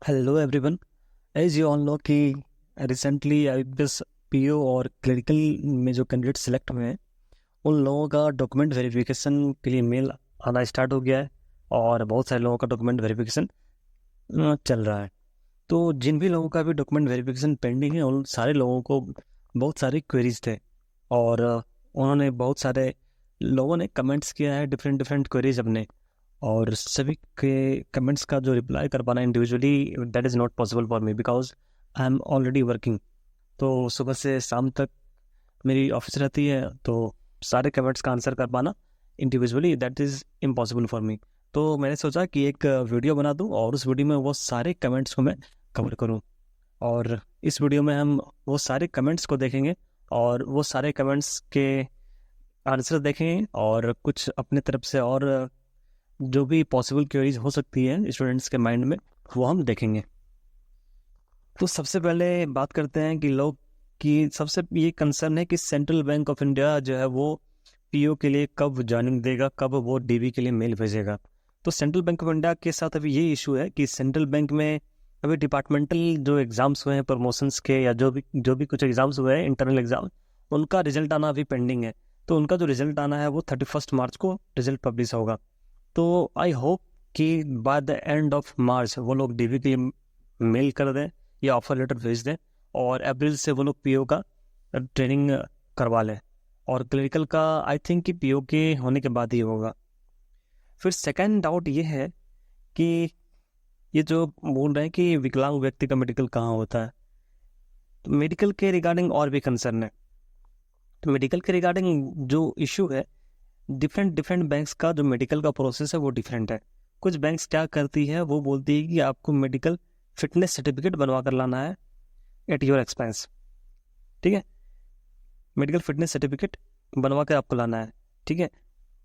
Hello everyone. As you all know कि recently IBPS PO और clerical में जो कैंडिडेट सेलेक्ट हुए हैं उन लोगों का डॉक्यूमेंट वेरिफिकेशन के लिए मेल आना स्टार्ट हो गया है और बहुत सारे लोगों का डॉक्यूमेंट वेरिफिकेशन चल रहा है। तो जिन भी लोगों का भी डॉक्यूमेंट वेरिफिकेशन पेंडिंग है उन सारे लोगों को बहुत सारे क्वेरीज थे और उन्होंने बहुत सारे लोगों ने कमेंट्स किया है डिफरेंट डिफरेंट क्वेरीज अपने, और सभी के कमेंट्स का जो रिप्लाई कर पाना individually that is not possible for me because I am already working. तो सुबह से शाम तक मेरी ऑफिस रहती है, तो सारे कमेंट्स का आंसर कर पाना individually that is impossible for me. तो मैंने सोचा कि एक वीडियो बना दूं और उस वीडियो में वो सारे कमेंट्स को मैं कवर करूं, और इस वीडियो में हम वो सारे कमेंट्स को देखेंगे और वो सारे कमेंट्स के आंसर देखेंगे और कुछ अपने तरफ से और जो भी पॉसिबल क्वेरीज हो सकती है स्टूडेंट्स के माइंड में वो हम देखेंगे। तो सबसे पहले बात करते हैं कि लोग की सबसे ये कंसर्न है कि सेंट्रल बैंक ऑफ इंडिया जो है वो पीओ के लिए कब ज्वाइनिंग देगा, कब वो डीवी के लिए मेल भेजेगा। तो सेंट्रल बैंक ऑफ इंडिया के साथ अभी ये इशू है कि सेंट्रल बैंक में अभी डिपार्टमेंटल जो एग्जाम्स हुए हैं प्रमोशंस के या जो भी कुछ एग्जाम्स हुए हैं इंटरनल एग्जाम, उनका रिजल्ट आना अभी पेंडिंग है। तो उनका जो रिजल्ट आना है वो 31 मार्च को रिजल्ट पब्लिश होगा। तो आई होप कि by the end of March वो लोग डीवी के लिए मेल कर दें या ऑफर लेटर भेज दें और अप्रैल से वो लोग पीओ का ट्रेनिंग करवा लें, और क्लरिकल का आई थिंक कि पीओ के होने के बाद ही होगा। फिर सेकंड डाउट ये है कि ये जो बोल रहे हैं कि विकलांग व्यक्ति का मेडिकल कहाँ होता है, तो मेडिकल के रिगार्डिंग और भी कंसर्न है। तो मेडिकल के रिगार्डिंग जो इशू है, डिफरेंट डिफरेंट बैंक्स का जो मेडिकल का प्रोसेस है वो डिफरेंट है। कुछ बैंक्स क्या करती है, वो बोलती है कि आपको मेडिकल फिटनेस सर्टिफिकेट बनवा कर लाना है एट योर एक्सपेंस। ठीक है, मेडिकल फिटनेस सर्टिफिकेट बनवा कर आपको लाना है। ठीक है,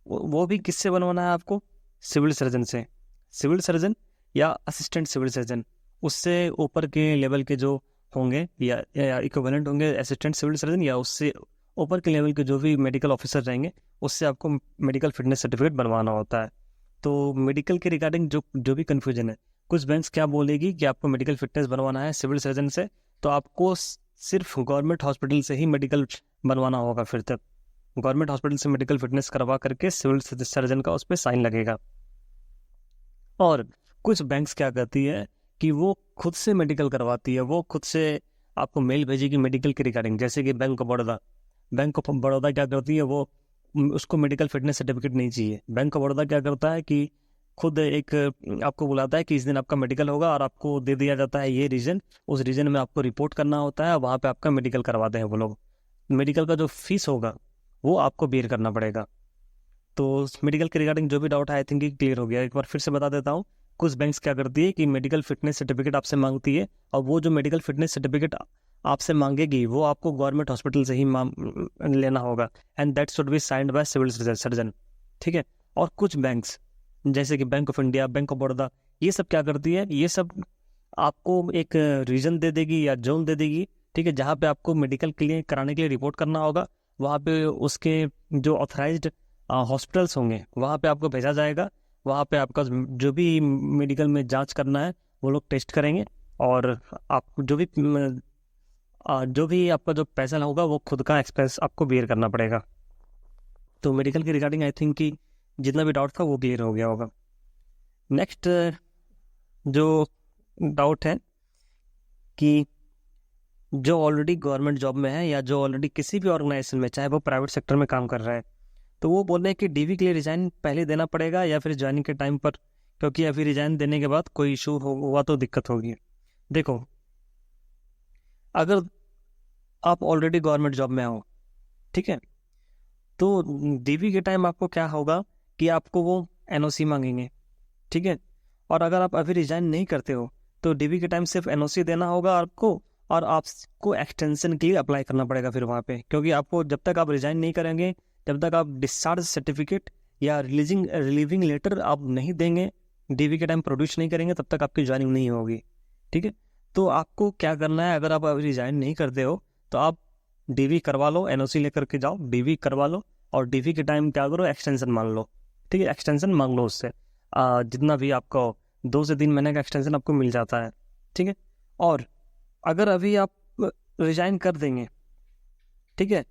वो भी किससे बनवाना है आपको? सिविल सर्जन से। सिविल सर्जन या असिस्टेंट सिविल सर्जन, उससे ऊपर के लेवल के जो होंगे या इक्विवेलेंट होंगे असिस्टेंट सिविल सर्जन, या उससे ऊपर के लेवल के जो भी मेडिकल ऑफिसर रहेंगे उससे आपको मेडिकल फिटनेस सर्टिफिकेट बनवाना होता है। तो मेडिकल के रिगार्डिंग जो भी कन्फ्यूजन है, कुछ बैंक्स क्या बोलेगी कि आपको मेडिकल फिटनेस बनवाना है सिविल सर्जन से, तो आपको सिर्फ गवर्नमेंट हॉस्पिटल से ही मेडिकल बनवाना होगा। फिर तक गवर्नमेंट हॉस्पिटल से मेडिकल फिटनेस करवा करके सिविल सर्जन का उस पर साइन लगेगा। और कुछ बैंक्स क्या करती है कि वो खुद से मेडिकल करवाती है, वो खुद से आपको मेल भेजेगी मेडिकल के रिगार्डिंग। जैसे कि Bank of Baroda, bank of Baroda क्या करती है, वो उसको मेडिकल फिटनेस सर्टिफिकेट नहीं चाहिए। बैंक ऑफ बड़ौदा क्या करता है कि खुद एक आपको बुलाता है कि इस दिन आपका मेडिकल होगा और आपको दे दिया जाता है ये रीजन, उस रीजन में आपको रिपोर्ट करना होता है, वहाँ पे आपका मेडिकल करवाते हैं वो लोग। मेडिकल का जो फीस होगा वो आपको बेयर करना पड़ेगा। तो मेडिकल के रिगार्डिंग जो भी डाउट है आई थिंक क्लियर हो गया। एक बार फिर से बता देता हूँ, कुछ बैंक्स क्या करती है कि मेडिकल फिटनेस सर्टिफिकेट आपसे मांगती है, और वो जो मेडिकल फिटनेस सर्टिफिकेट आपसे मांगेगी वो आपको गवर्नमेंट हॉस्पिटल से ही लेना होगा, and that should be signed by civil surgeon. ठीक है, और कुछ बैंक्स जैसे कि Bank of India, Bank of Baroda, ये सब क्या करती है, ये सब आपको एक रीजन दे देगी या जोन दे देगी। ठीक है, जहाँ पे आपको मेडिकल के लिए कराने के लिए रिपोर्ट करना होगा, वहाँ पे उसके जो ऑथराइज्ड हॉस्पिटल्स होंगे वहाँ पे आपको भेजा जाएगा। वहाँ पे आपका जो भी मेडिकल में जांच करना है वो लोग टेस्ट करेंगे, और आप जो भी आपका जो पैसा होगा वो खुद का एक्सपेंस आपको बेयर करना पड़ेगा। तो मेडिकल के रिगार्डिंग आई थिंक कि जितना भी डाउट था वो क्लियर हो गया होगा। नेक्स्ट जो डाउट है कि जो ऑलरेडी गवर्नमेंट जॉब में है या जो ऑलरेडी किसी भी ऑर्गेनाइजेशन में, चाहे वो प्राइवेट सेक्टर में काम कर रहे हैं, तो वो बोल रहे हैं कि डीवी के लिए रिजाइन पहले देना पड़ेगा या फिर ज्वाइनिंग के टाइम पर, क्योंकि अभी रिजाइन देने के बाद कोई इशू हुआ तो दिक्कत होगी। देखो, अगर आप ऑलरेडी गवर्नमेंट जॉब में हो, ठीक है, तो डीवी के टाइम आपको क्या होगा कि आपको वो एनओसी मांगेंगे। ठीक है, और अगर आप अभी रिजाइन नहीं करते हो तो डीवी के टाइम सिर्फ एनओसी देना होगा आपको, और आपको एक्सटेंशन के लिए अप्लाई करना पड़ेगा फिर वहाँ पे, क्योंकि आपको जब तक आप रिजाइन नहीं करेंगे, जब तक आप डिस्चार्ज सर्टिफिकेट या रिलीविंग लेटर आप नहीं देंगे, डीवी के टाइम प्रोड्यूस नहीं करेंगे, तब तक आपकी ज्वाइनिंग नहीं होगी। ठीक है, तो आपको क्या करना है, अगर आप अभी रिजाइन नहीं करते हो तो आप डीवी करवा लो, एनओसी लेकर के जाओ, डीवी करवा लो, और डीवी के टाइम क्या करो, एक्सटेंशन मांग लो। ठीक है, एक्सटेंशन मांग लो उससे, जितना भी आपको 2 से 3 महीने का एक्सटेंशन आपको मिल जाता है। ठीक है। और अगर अभी आप रिजाइन कर देंगे, ठीक है,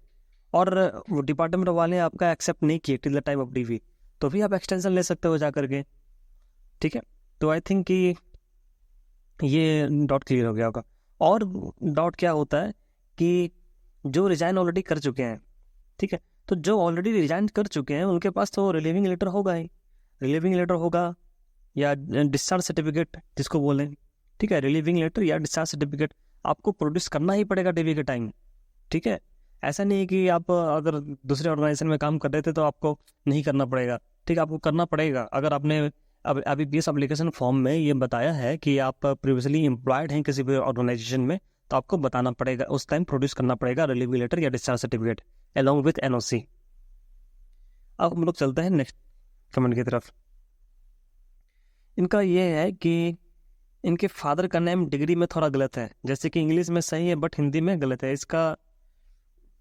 और वो डिपार्टमेंट वाले आपका एक्सेप्ट नहीं किए till the time of DV, तो भी आप एक्सटेंशन ले सकते हो जा करके, ठीक है। तो आई थिंक कि ये डाउट क्लियर हो गया होगा। और डाउट क्या होता है कि जो रिजाइन ऑलरेडी कर चुके हैं, ठीक है, तो जो ऑलरेडी रिजाइन कर चुके हैं उनके पास तो रिलीविंग लेटर होगा ही, रिलीविंग लेटर होगा या डिस्चार्ज सर्टिफिकेट जिसको बोलें, ठीक है, रिलीविंग लेटर या डिस्चार्ज सर्टिफिकेट आपको प्रोड्यूस करना ही पड़ेगा डेली के टाइम, ठीक है। ऐसा नहीं है कि आप अगर दूसरे ऑर्गेनाइजेशन में काम कर रहे थे तो आपको नहीं करना पड़ेगा, ठीक है, आपको करना पड़ेगा। अगर आपने अब अभी बीएस एप्लीकेशन फॉर्म में ये बताया है कि आप प्रीवियसली एम्प्लॉयड हैं किसी भी ऑर्गेनाइजेशन में, तो आपको बताना पड़ेगा, उस टाइम प्रोड्यूस करना पड़ेगा रिलीविंग लेटर या discharge certificate along with NOC. अब हम लोग चलते हैं नेक्स्ट कमेंट की तरफ। इनका ये है कि इनके फादर का नेम डिग्री में थोड़ा गलत है, जैसे कि इंग्लिश में सही है बट हिंदी में गलत है, इसका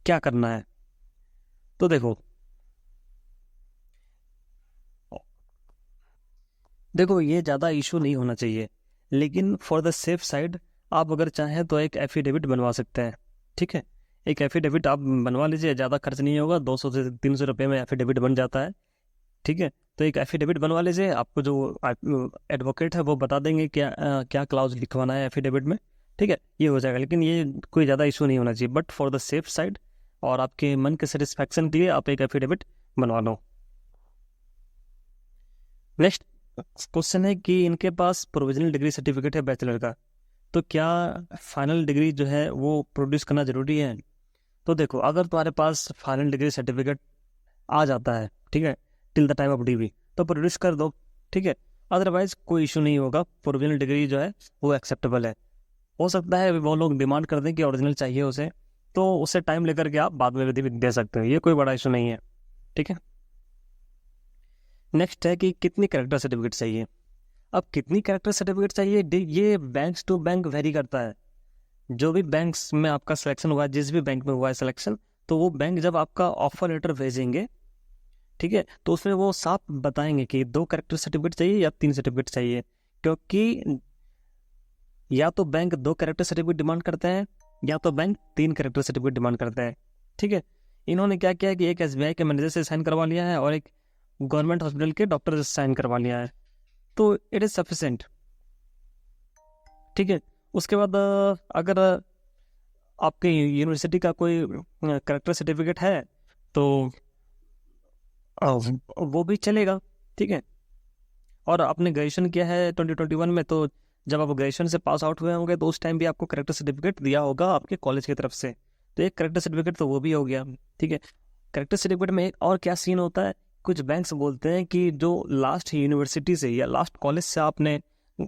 क्या करना है? तो देखो ये ज़्यादा इशू नहीं होना चाहिए, लेकिन फॉर द सेफ साइड आप अगर चाहें तो एक एफिडेविट बनवा सकते हैं, ठीक है। एक एफिडेविट आप बनवा लीजिए, ज़्यादा खर्च नहीं होगा, 200 से 300 रुपये में एफिडेविट बन जाता है, ठीक है। तो एक एफिडेविट बनवा लीजिए, आपको जो एडवोकेट है वो बता देंगे क्या क्या क्लाउज लिखवाना है एफिडेविट में, ठीक है, ये हो जाएगा। लेकिन ये कोई ज़्यादा इशू नहीं होना चाहिए, but for the safe side और आपके मन के सेटिस्फैक्शन के लिए आप एक एफिडेविट बनवा लो। नेक्स्ट क्वेश्चन है कि इनके पास प्रोविजनल डिग्री सर्टिफिकेट है बैचलर का, तो क्या फाइनल डिग्री जो है वो प्रोड्यूस करना ज़रूरी है? तो देखो अगर तुम्हारे पास फाइनल डिग्री सर्टिफिकेट आ जाता है, ठीक है, till the time of DV, तो प्रोड्यूस कर दो, ठीक है, अदरवाइज कोई इशू नहीं होगा, प्रोविजनल डिग्री जो है वो एक्सेप्टेबल है। हो सकता है वो लोग डिमांड कर दें कि ओरिजिनल चाहिए उसे, तो उससे टाइम लेकर के आप बाद में भी दे सकते हो, ये कोई बड़ा इशू नहीं है, ठीक है। नेक्स्ट है कि कितनी कैरेक्टर सर्टिफिकेट चाहिए। अब कितनी कैरेक्टर सर्टिफिकेट चाहिए ये बैंक्स टू बैंक वेरी करता है। जो भी बैंक्स में आपका सिलेक्शन हुआ है, जिस भी बैंक में हुआ है सिलेक्शन, तो वो बैंक जब आपका ऑफर लेटर भेजेंगे, ठीक है, तो उसमें वो साफ बताएंगे कि 2 कैरेक्टर सर्टिफिकेट चाहिए या 3 सर्टिफिकेट चाहिए, क्योंकि या तो बैंक 2 कैरेक्टर सर्टिफिकेट डिमांड करते हैं या तो बैंक 3 कैरेक्टर सर्टिफिकेट डिमांड करते हैं, ठीक है। इन्होंने क्या किया कि एक एसबीआई के मैनेजर से साइन करवा लिया है और एक गवर्नमेंट हॉस्पिटल के डॉक्टर से साइन करवा लिया है, तो इट इज़ सफिशेंट, ठीक है। उसके बाद अगर आपके यूनिवर्सिटी का कोई करेक्टर सर्टिफिकेट है तो वो भी चलेगा, ठीक है। और आपने ग्रेजुएशन किया है 2021 में, तो जब आप ग्रेजुएशन से पास आउट हुए होंगे तो उस टाइम भी आपको करेक्टर सर्टिफिकेट दिया होगा आपके कॉलेज की तरफ से, तो एक करेक्टर सर्टिफिकेट तो वो भी हो गया, ठीक है। करेक्टर सर्टिफिकेट में एक और क्या सीन होता है, कुछ बैंक्स बोलते हैं कि जो लास्ट यूनिवर्सिटी से या लास्ट कॉलेज से आपने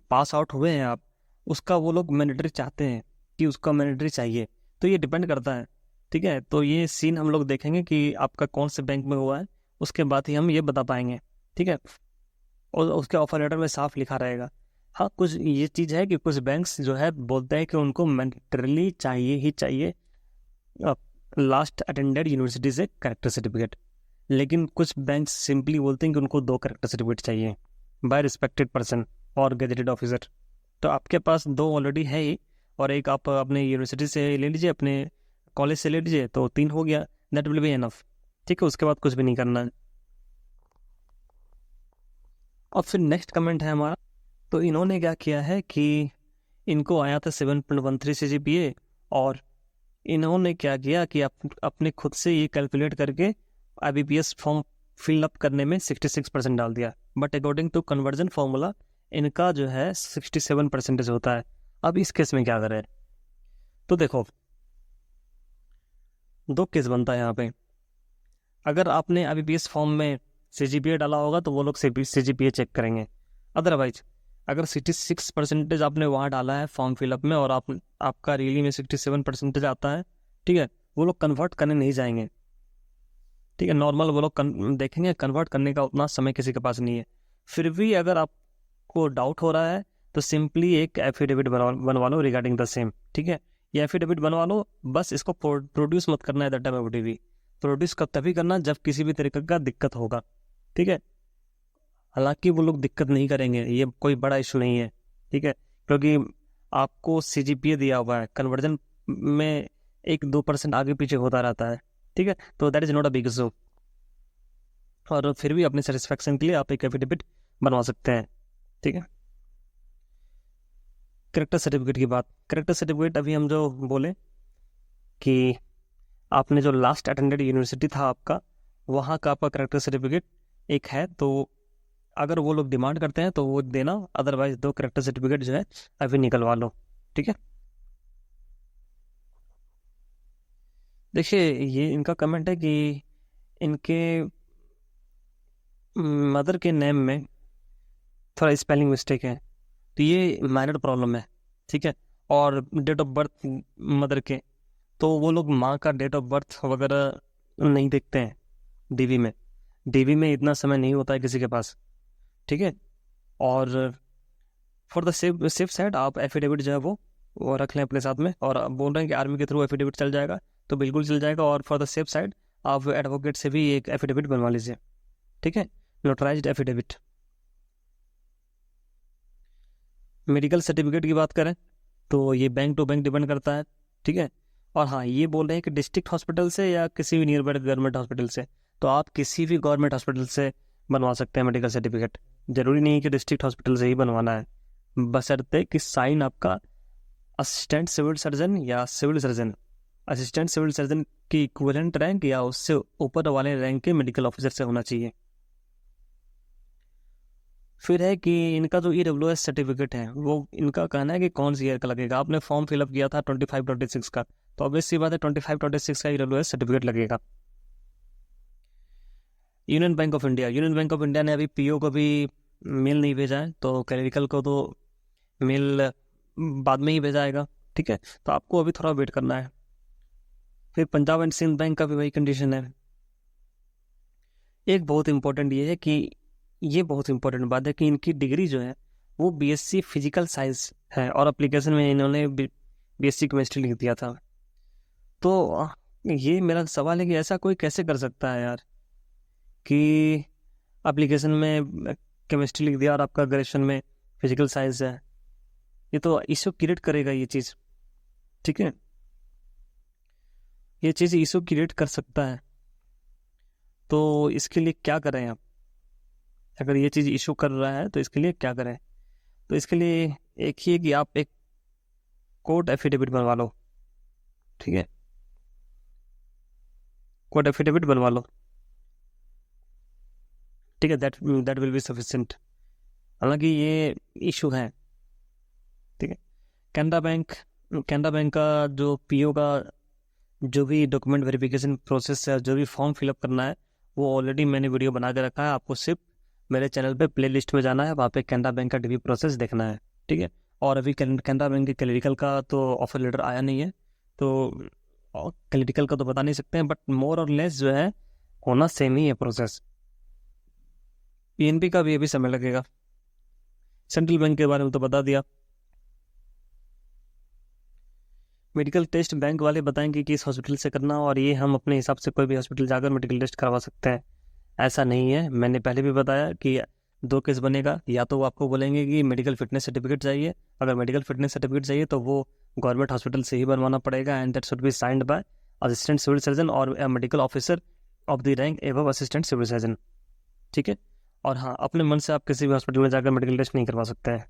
पास आउट हुए हैं आप, उसका वो लोग मैंडेटरी चाहते हैं कि उसका मैंडेटरी चाहिए, तो ये डिपेंड करता है, ठीक है। तो ये सीन हम लोग देखेंगे कि आपका कौन से बैंक में हुआ है, उसके बाद ही हम ये बता पाएंगे, ठीक है। और उसके ऑफर लेटर में साफ लिखा रहेगा। हाँ, कुछ ये चीज़ है कि कुछ बैंक्स जो है बोलते हैं कि उनको मैंडेटरली चाहिए ही चाहिए लास्ट अटेंडेड यूनिवर्सिटी से करेक्टर सर्टिफिकेट, लेकिन कुछ बैंक्स सिंपली बोलते हैं कि उनको 2 करेक्टर सर्टिफिकेट चाहिए बाय रिस्पेक्टेड पर्सन और गेजेटेड ऑफिसर। तो आपके पास 2 ऑलरेडी है ही, और एक आप अपने यूनिवर्सिटी से ले लीजिए, अपने कॉलेज से ले लीजिए, तो 3 हो गया, दैट विल बी एनफ, ठीक है। उसके बाद कुछ भी नहीं करना है। और फिर नेक्स्ट कमेंट है हमारा, तो इन्होंने क्या किया है कि इनको आया था 7.13 CGPA, और इन्होंने क्या किया कि अपने खुद से ये कैलकुलेट करके IBPS फॉर्म फिल अप करने में 66% डाल दिया, but according to conversion formula इनका जो है 67% होता है। अब इस केस में क्या करें? तो देखो 2 केस बनता है यहाँ पे। अगर आपने IBPS फॉर्म में CGPA डाला होगा तो वो लोग CGPA चेक करेंगे, अदरवाइज अगर 66% आपने वहाँ डाला है फॉर्म फिलअप में और आपका रियली में 67% आता है, ठीक है, वो लोग कन्वर्ट करने नहीं जाएंगे, ठीक है। नॉर्मल वो लोग देखेंगे, कन्वर्ट करने का उतना समय किसी के पास नहीं है। फिर भी अगर आपको डाउट हो रहा है तो सिंपली एक एफिडेविट बनवा लो रिगार्डिंग द सेम, ठीक है। ये एफिडेविट बनवा लो, बस इसको प्रोड्यूस मत करना है that time of DV. Produce कब तभी करना जब किसी भी तरीके का दिक्कत होगा, ठीक है। हालांकि वो लोग दिक्कत नहीं करेंगे, ये कोई बड़ा इशू नहीं है, ठीक है, क्योंकि आपको CGPA दिया हुआ है, कन्वर्जन में 1-2% आगे पीछे होता रहता है, ठीक है, तो that is not a big issue. और फिर भी अपने सेटिस्फेक्शन के लिए आप एक एफिडेविट बनवा सकते हैं, ठीक है। करेक्टर सर्टिफिकेट की बात, करेक्टर सर्टिफिकेट अभी हम जो बोले कि आपने जो लास्ट अटेंडेड यूनिवर्सिटी था आपका, वहाँ का आपका करेक्टर सर्टिफिकेट एक है, तो अगर वो लोग डिमांड करते हैं तो वो देना, अदरवाइज 2 करेक्टर सर्टिफिकेट जो है अभी निकलवा लो, ठीक है। देखिए ये इनका कमेंट है कि इनके मदर के नेम में थोड़ा स्पेलिंग मिस्टेक है, तो ये माइनर प्रॉब्लम है, ठीक है। और डेट ऑफ बर्थ मदर के, तो वो लोग माँ का डेट ऑफ बर्थ वगैरह नहीं देखते हैं डीवी में। डीवी में इतना समय नहीं होता है किसी के पास, ठीक है। और फॉर द सेफ साइड आप एफिडेविट जो है वो रख लें अपने साथ में। और आप बोल रहे हैं कि आर्मी के थ्रू एफिडेविट चल जाएगा, तो बिल्कुल चल जाएगा। और फॉर द सेफ साइड आप एडवोकेट से भी एक एफिडेविट बनवा लीजिए, ठीक है, नोटराइज्ड एफिडेविट। मेडिकल सर्टिफिकेट की बात करें तो ये बैंक टू बैंक डिपेंड करता है, ठीक है। और हाँ, ये बोल रहे हैं कि डिस्ट्रिक्ट हॉस्पिटल से या किसी भी नियर बाय गवर्नमेंट हॉस्पिटल से, तो आप किसी भी गवर्नमेंट हॉस्पिटल से बनवा सकते हैं मेडिकल सर्टिफिकेट। जरूरी नहीं है कि डिस्ट्रिक्ट हॉस्पिटल से ही बनवाना है, बशर्ते कि साइन आपका असिस्टेंट सिविल सर्जन या civil surgeon, assistant civil surgeon की इक्विवेलेंट रैंक या उससे ऊपर वाले रैंक के मेडिकल ऑफिसर से होना चाहिए। फिर है कि इनका जो EWS सर्टिफिकेट है, वो इनका कहना है कि कौन सी ईयर का लगेगा। आपने फॉर्म फिलअप किया था 25-26 का, तो ऑब्वियस सी बात है 25-26 का EWS सर्टिफिकेट लगेगा। Union bank of India, union bank of India ने अभी PO को भी मेल नहीं भेजा है, तो क्लरिकल को तो मेल बाद में ही भेजा आएगा, ठीक है, तो आपको अभी थोड़ा वेट करना है। फिर पंजाब एंड सिंध बैंक का भी वही कंडीशन है। एक बहुत इंपॉर्टेंट ये है कि ये बहुत इंपॉर्टेंट बात है कि इनकी डिग्री जो है वो BSc फिजिकल साइंस है, और एप्लीकेशन में इन्होंने BSc केमिस्ट्री लिख दिया था। तो ये मेरा सवाल है कि ऐसा कोई कैसे कर सकता है यार, कि एप्लीकेशन में केमिस्ट्री लिख दिया और आपका ग्रेजुएशन में फिजिकल साइंस है। ये तो इशू क्रिएट करेगा ये चीज़, ठीक है, ये चीज़ इशू क्रिएट कर सकता है। तो इसके लिए क्या करें आप, अगर ये चीज़ इशू कर रहा है तो इसके लिए क्या करें। तो इसके लिए एक ही है कि आप एक कोर्ट एफिडेविट बनवा लो, ठीक है, कोर्ट एफिडेविट बनवा लो, ठीक है, दैट विल बी सफिशिएंट। हालांकि ये इशू है, ठीक है। कैनरा बैंक का जो PO का जो भी डॉक्यूमेंट वेरिफिकेशन प्रोसेस है, जो भी फॉर्म फिलअप करना है, वो ऑलरेडी मैंने वीडियो बना के रखा है। आपको सिर्फ मेरे चैनल पे प्ले लिस्ट में जाना है, वहाँ पे कैनरा बैंक का DV प्रोसेस देखना है, ठीक है। और अभी कैनरा बैंक के क्लरिकल का तो ऑफर लेटर आया नहीं है, तो क्लरिकल का तो बता नहीं सकते हैं, बट मोर और लेस जो है होना सेम ही है प्रोसेस। PNB का भी अभी समय लगेगा। सेंट्रल बैंक के बारे में तो बता दिया। मेडिकल टेस्ट बैंक वाले बताएंगे कि इस हॉस्पिटल से करना, और ये हम अपने हिसाब से कोई भी हॉस्पिटल जाकर मेडिकल टेस्ट करवा सकते हैं, ऐसा नहीं है। मैंने पहले भी बताया कि 2 केस बनेगा, या तो वो आपको बोलेंगे कि मेडिकल फिटनेस सर्टिफिकेट चाहिए। अगर मेडिकल फिटनेस सर्टिफिकेट चाहिए तो वो गवर्नमेंट हॉस्पिटल से ही बनवाना पड़ेगा, and that should be signed by assistant civil surgeon और medical officer of the rank above assistant civil surgeon, ठीक है। और हाँ, अपने मन से आप किसी भी हॉस्पिटल में जाकर मेडिकल टेस्ट नहीं करवा सकते हैं।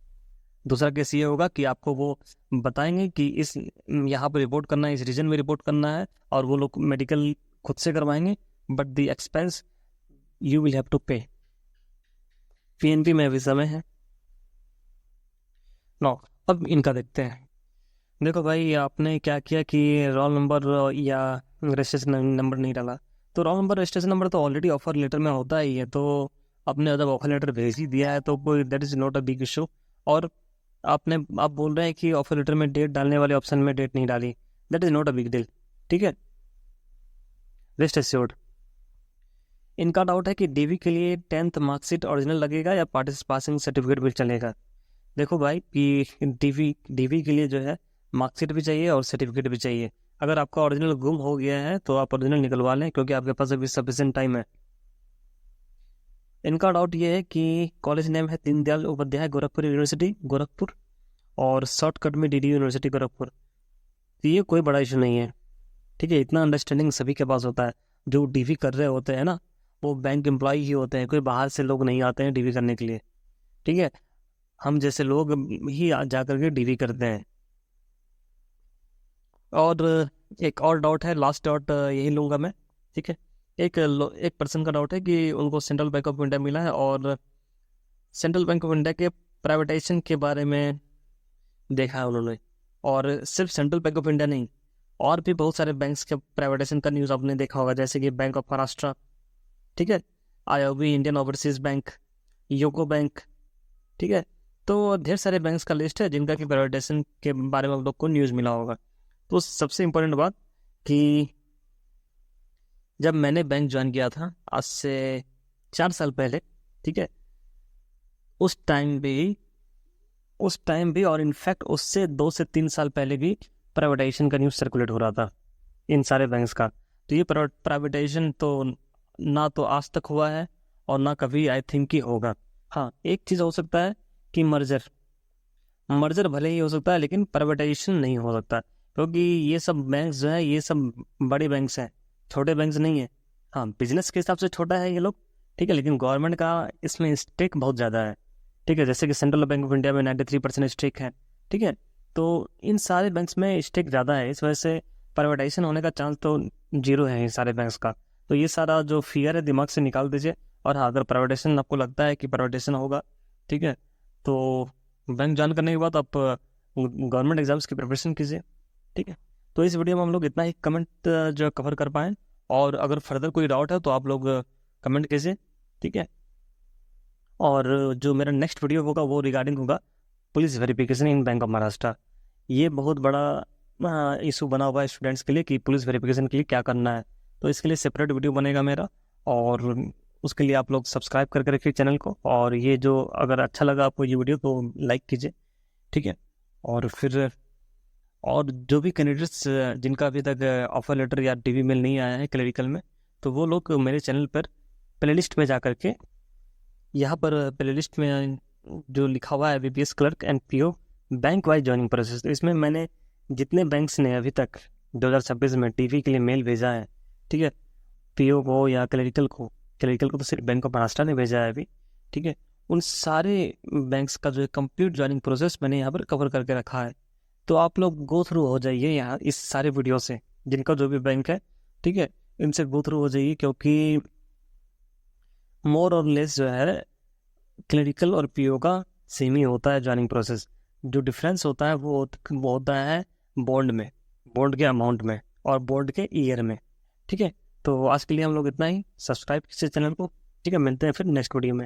दूसरा केस ये होगा कि आपको वो बताएंगे कि इस यहाँ पर रिपोर्ट करना है, इस रीजन में रिपोर्ट करना है, और वो लोग मेडिकल खुद से करवाएंगे, but the expense you will have to pay. PNB में अभी समय है। नो, अब इनका देखते हैं। देखो भाई, आपने क्या किया कि रोल नंबर या रजिस्ट्रेशन नंबर नहीं डाला, तो रोल नंबर रजिस्ट्रेशन नंबर तो ऑलरेडी ऑफर लेटर में होता ही है, तो आपने जब ऑफर लेटर भेज ही दिया है तो कोई that is not a big issue. और आप बोल रहे हैं कि ऑफर लेटर में डेट डालने वाले ऑप्शन में डेट नहीं डाली, that is not a big deal, ठीक है, रेस्ट एश्योर्ड। इनका डाउट है कि DV के लिए 10th मार्कशीट ओरिजिनल लगेगा या पासिंग सर्टिफिकेट भी चलेगा। देखो भाई, कि DV के लिए जो है मार्कशीट भी चाहिए और सर्टिफिकेट भी चाहिए। अगर आपका ओरिजिनल गुम हो गया है तो आप ओरिजिनल निकलवा लें, क्योंकि आपके पास अभी सफिशिएंट टाइम है। इनका डाउट ये है कि कॉलेज नेम है दीनदयाल उपाध्याय गोरखपुर यूनिवर्सिटी, गोरखपुर, और शॉर्टकट में DD यूनिवर्सिटी गोरखपुर। तो ये कोई बड़ा इशू नहीं है, ठीक है। इतना अंडरस्टैंडिंग सभी के पास होता है। जो DV कर रहे होते हैं ना, वो बैंक एम्प्लॉय ही होते हैं, कोई बाहर से लोग नहीं आते हैं DV करने के लिए, ठीक है। हम जैसे लोग ही जा करके DV करते हैं। और एक और डाउट है, लास्ट डाउट यही लूँगा मैं, ठीक है। एक पर्सन का डाउट है कि उनको सेंट्रल बैंक ऑफ इंडिया मिला है और सेंट्रल बैंक ऑफ इंडिया के प्राइवेटाइजेशन के बारे में देखा है उन्होंने। और सिर्फ सेंट्रल बैंक ऑफ इंडिया नहीं, और भी बहुत सारे बैंक्स के प्राइवेटाइजेशन का न्यूज़ आपने देखा होगा, जैसे कि बैंक ऑफ महाराष्ट्र, ठीक है, IOB Indian overseas bank, UCO bank, ठीक है। तो ढेर सारे बैंक्स का लिस्ट है जिनका कि प्राइवेटाइजेशन के बारे में आप लोग को न्यूज़ मिला होगा। तो सबसे इम्पोर्टेंट बात कि जब मैंने बैंक ज्वाइन किया था आज से 4 साल पहले, ठीक है, उस टाइम भी और इनफैक्ट उससे 2 से 3 साल पहले भी प्राइवेटाइजेशन का न्यूज़ सर्कुलेट हो रहा था इन सारे बैंक्स का। तो ये प्राइवेटाइजेशन तो ना तो आज तक हुआ है और ना कभी आई थिंक कि होगा। हाँ, एक चीज़ हो सकता है कि मर्जर भले ही हो सकता है, लेकिन प्राइवेटाइजेशन नहीं हो सकता, क्योंकि ये सब बैंक्स जो है ये सब बड़े बैंक्स हैं, छोटे बैंक्स नहीं है। हाँ, बिजनेस के हिसाब से छोटा है ये लोग, ठीक है, लेकिन गवर्नमेंट का इसमें स्टेक बहुत ज़्यादा है, ठीक है। जैसे कि सेंट्रल बैंक ऑफ इंडिया में 93% स्टेक है, ठीक है। तो इन सारे बैंक्स में स्टेक ज़्यादा है, इस वजह से प्राइवेटाइजेशन होने का चांस तो 0 है इन सारे बैंक्स का। तो ये सारा जो फियर है दिमाग से निकाल दीजिए। और हाँ, अगर प्राइवेटाइजेशन आपको लगता है कि प्राइवेटाइजेशन होगा, ठीक है, तो बैंक ज्वाइन करने के बाद आप गवर्नमेंट एग्जाम्स की प्रिपरेशन कीजिए, ठीक है। तो इस वीडियो में हम लोग इतना ही कमेंट जो कवर कर पाएँ, और अगर फर्दर कोई डाउट है तो आप लोग कमेंट कीजिए, ठीक है। और जो मेरा नेक्स्ट वीडियो होगा वो रिगार्डिंग होगा police verification in bank of Maharashtra. ये बहुत बड़ा इशू बना हुआ है स्टूडेंट्स के लिए कि पुलिस वेरिफिकेशन के लिए क्या करना है। तो इसके लिए सेपरेट वीडियो बनेगा मेरा, और उसके लिए आप लोग सब्सक्राइब करके रखिए चैनल को। और ये जो अगर अच्छा लगा आपको ये वीडियो तो लाइक कीजिए, ठीक है। और फिर और जो भी कैंडिडेट्स जिनका अभी तक ऑफर लेटर या DV मेल नहीं आया है क्लरिकल में, तो वो लोग मेरे चैनल पर प्लेलिस्ट में जा करके, यहाँ पर प्लेलिस्ट में जो लिखा हुआ है BPS clerk and PO bank wise joining process, तो इसमें मैंने जितने बैंक्स ने अभी तक 2026 में DV के लिए मेल भेजा है, ठीक है, PO को या क्लरिकल को तो सिर्फ बैंक ऑफ महाराष्ट्र ने भेजा है अभी, ठीक है, उन सारे बैंक्स का जो कंप्लीट ज्वाइनिंग प्रोसेस मैंने यहाँ पर कवर करके रखा है। तो आप लोग गो थ्रू हो जाइए यहाँ इस सारे वीडियो से, जिनका जो भी बैंक है, ठीक है, इनसे गो थ्रू हो जाइए, क्योंकि मोर और लेस जो है क्लरिकल और PO का सेम ही होता है ज्वाइनिंग प्रोसेस। जो डिफरेंस होता है वो होता है बॉन्ड के अमाउंट में और बॉन्ड के ईयर में, ठीक है। तो आज के लिए हम लोग इतना ही। सब्सक्राइब कीजिए चैनल को, ठीक है। मिलते हैं फिर नेक्स्ट वीडियो में।